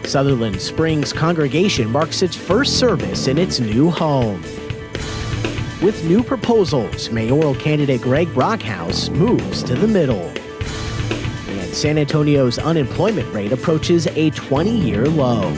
Sutherland Springs congregation marks its first service in its new home. With new proposals, mayoral candidate Greg Brockhouse moves to the middle. And San Antonio's unemployment rate approaches a 20-year low.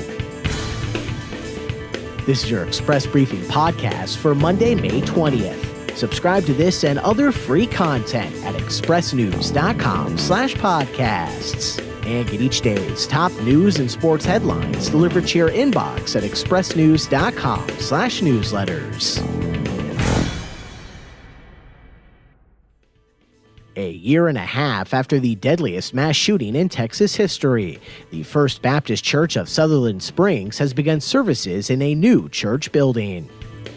This is your Express Briefing podcast for Monday, May 20th. Subscribe to this and other free content at expressnews.com/podcasts. And get each day's top news and sports headlines delivered to your inbox at expressnews.com/newsletters. A year and a half after the deadliest mass shooting in Texas history, the First Baptist Church of Sutherland Springs has begun services in a new church building.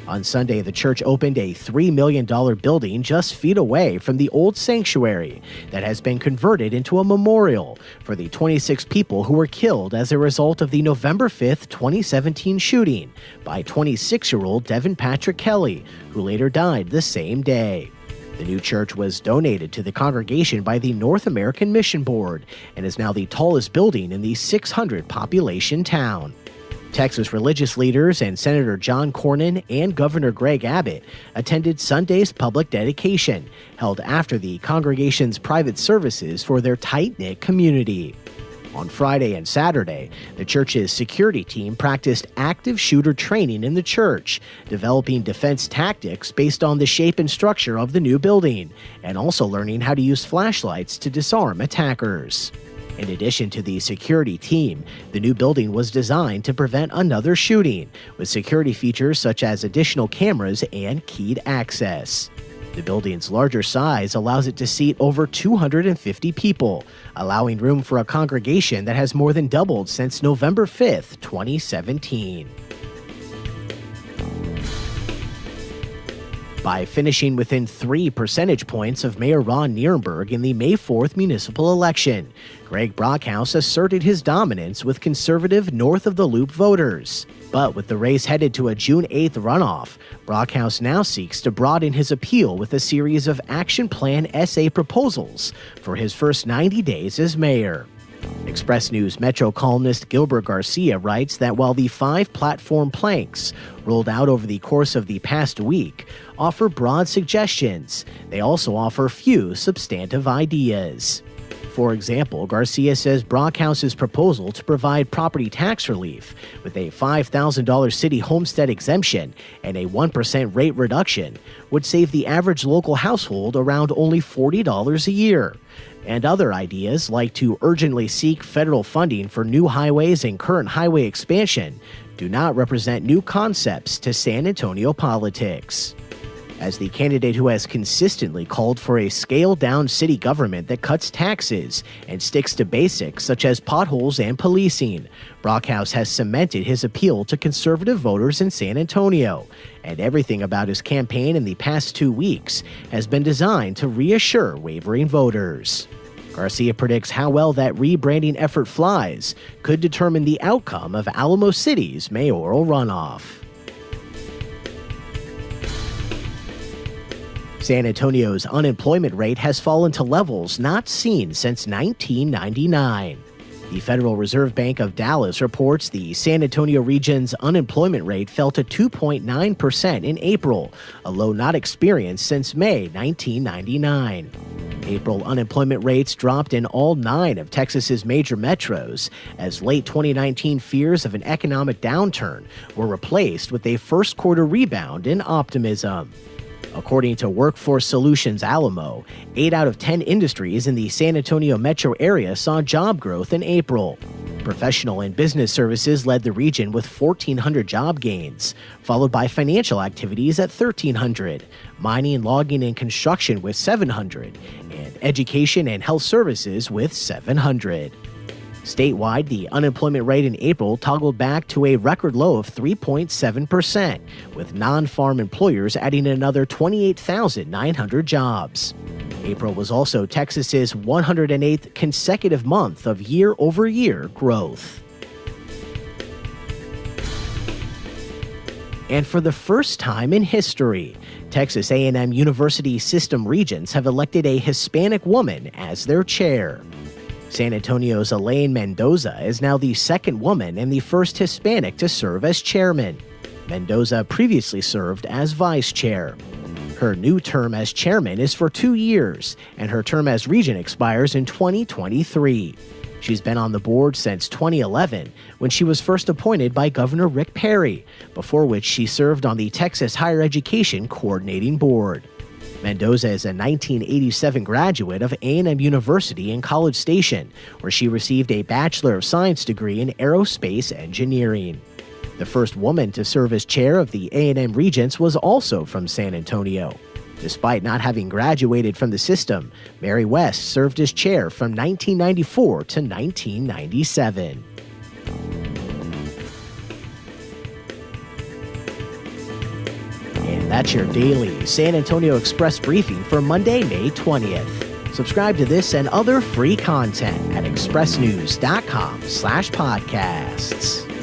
On Sunday, the church opened a $3 million building just feet away from the old sanctuary that has been converted into a memorial for the 26 people who were killed as a result of the November 5th, 2017 shooting by 26-year-old Devin Patrick Kelly, who later died the same day. The new church was donated to the congregation by the North American Mission Board and is now the tallest building in the 600-population town. Texas religious leaders and Senator John Cornyn and Governor Greg Abbott attended Sunday's public dedication, held after the congregation's private services for their tight-knit community. On Friday and Saturday, the church's security team practiced active shooter training in the church, developing defense tactics based on the shape and structure of the new building, and also learning how to use flashlights to disarm attackers. In addition to the security team, the new building was designed to prevent another shooting, with security features such as additional cameras and keyed access. The building's larger size allows it to seat over 250 people, allowing room for a congregation that has more than doubled since November 5th, 2017. By finishing within 3 percentage points of Mayor Ron Nirenberg in the May 4th municipal election, Greg Brockhouse asserted his dominance with conservative north-of-the-loop voters. But with the race headed to a June 8th runoff, Brockhouse now seeks to broaden his appeal with a series of action plan essay proposals for his first 90 days as mayor. Express News Metro columnist Gilbert Garcia writes that while the 5 platform planks rolled out over the course of the past week offer broad suggestions, they also offer few substantive ideas. For example, Garcia says Brockhouse's proposal to provide property tax relief with a $5,000 city homestead exemption and a 1% rate reduction would save the average local household around only $40 a year. And other ideas, like to urgently seek federal funding for new highways and current highway expansion, do not represent new concepts to San Antonio politics. As the candidate who has consistently called for a scaled-down city government that cuts taxes and sticks to basics such as potholes and policing, Brockhouse has cemented his appeal to conservative voters in San Antonio, and everything about his campaign in the past 2 weeks has been designed to reassure wavering voters. Garcia predicts how well that rebranding effort flies could determine the outcome of Alamo City's mayoral runoff. San Antonio's unemployment rate has fallen to levels not seen since 1999. The Federal Reserve Bank of Dallas reports the San Antonio region's unemployment rate fell to 2.9% in April, a low not experienced since May 1999. April unemployment rates dropped in all 9 of Texas's major metros as late 2019 fears of an economic downturn were replaced with a first-quarter rebound in optimism. According to Workforce Solutions Alamo, 8 out of 10 industries in the San Antonio metro area saw job growth in April. Professional and business services led the region with 1,400 job gains, followed by financial activities at 1,300, mining, logging, and construction with 700, and education and health services with 700. Statewide, the unemployment rate in April toggled back to a record low of 3.7%, with non-farm employers adding another 28,900 jobs. April was also Texas's 108th consecutive month of year-over-year growth. And for the first time in history, Texas A&M University system regents have elected a Hispanic woman as their chair. San Antonio's Elaine Mendoza is now the second woman and the first Hispanic to serve as chairman. Mendoza previously served as vice chair. Her new term as chairman is for 2 years, and her term as regent expires in 2023. She's been on the board since 2011, when she was first appointed by Governor Rick Perry, before which she served on the Texas Higher Education Coordinating Board. Mendoza is a 1987 graduate of A&M University in College Station, where she received a Bachelor of Science degree in Aerospace Engineering. The first woman to serve as chair of the A&M Regents was also from San Antonio. Despite not having graduated from the system, Mary West served as chair from 1994 to 1997. And that's your daily San Antonio Express briefing for Monday, May 20th. Subscribe to this and other free content at expressnews.com/podcasts.